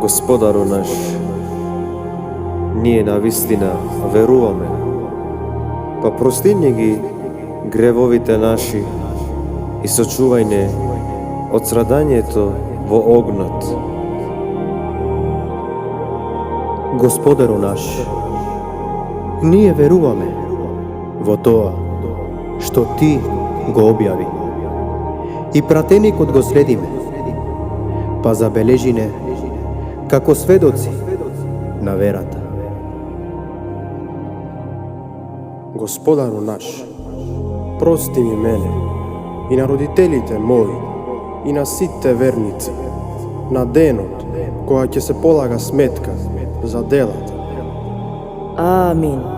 Господару наш, ние навистина веруваме, па прости ни ги гревовите наши и сочувај не од страдањето во огнот. Господару наш, ние веруваме во тоа што Ти го објави и пратеникот го следиме, па забележи не како сведоци на верата. Господару наш, прости ми мене и на родителите мои и на сите верници на денот кога ќе се полага сметка за делата. Амин.